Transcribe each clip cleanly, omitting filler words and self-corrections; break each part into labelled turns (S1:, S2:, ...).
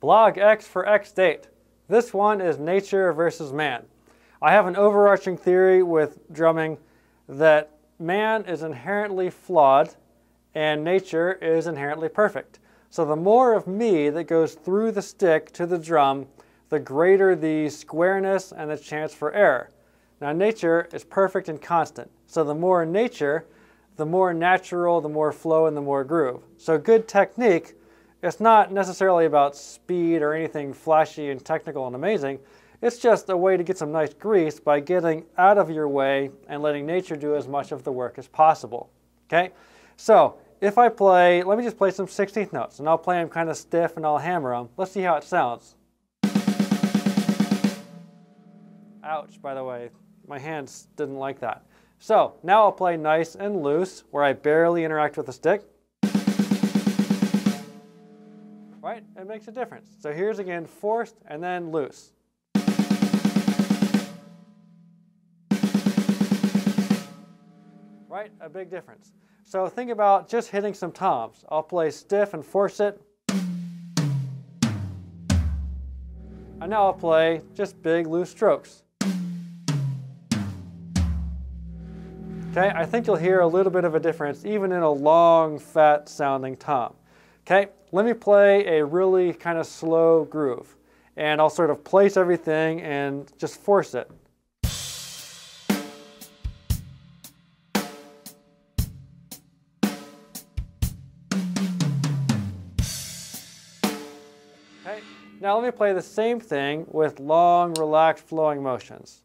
S1: Blog X for X date. This one is nature versus man. I have an overarching theory with drumming that man is inherently flawed and nature is inherently perfect. So the more of me that goes through the stick to the drum, the greater the squareness and the chance for error. Now nature is perfect and constant. So the more nature, the more natural, the more flow, and the more groove. So good technique, it's not necessarily about speed or anything flashy and technical and amazing. It's just a way to get some nice grease by getting out of your way and letting nature do as much of the work as possible. Okay? So if I play, let me just play some 16th notes, and I'll play them kind of stiff and I'll hammer them. Let's see how it sounds. Ouch, by the way. My hands didn't like that. So now I'll play nice and loose, where I barely interact with the stick. Right? It makes a difference. So here's again forced and then loose. Right? A big difference. So think about just hitting some toms. I'll play stiff and force it. And now I'll play just big loose strokes. Okay, I think you'll hear a little bit of a difference even in a long, fat sounding tom. Okay, let me play a really kind of slow groove, and I'll sort of place everything and just force it. Okay, now let me play the same thing with long, relaxed, flowing motions.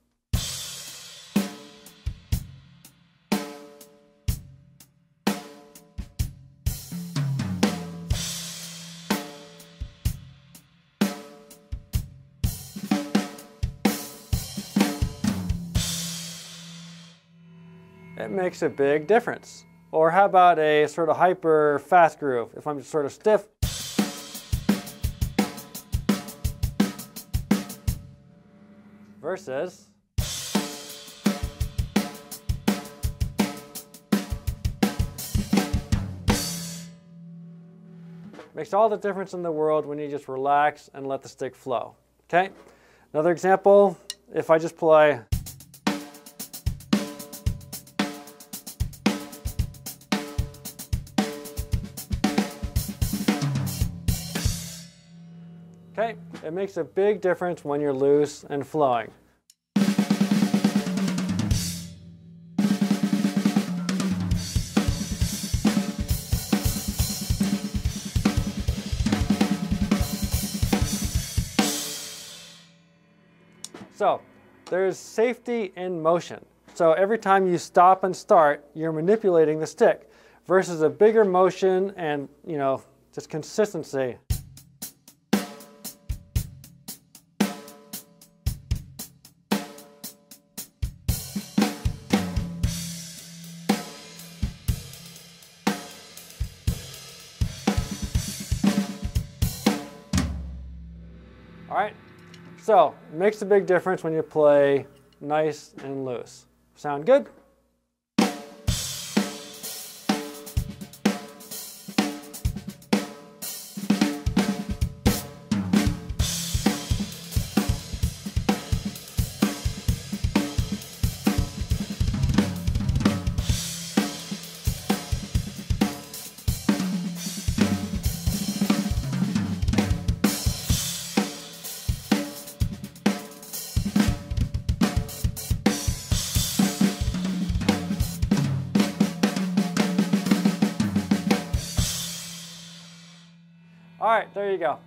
S1: It makes a big difference. Or how about a sort of hyper fast groove, if I'm just sort of stiff. Versus makes all the difference in the world when you just relax and let the stick flow. Okay? Another example, if I just play okay, it makes a big difference when you're loose and flowing. So, there's safety in motion. So every time you stop and start, you're manipulating the stick versus a bigger motion and, you know, just consistency. All right, so it makes a big difference when you play nice and loose. Sound good? All right, there you go.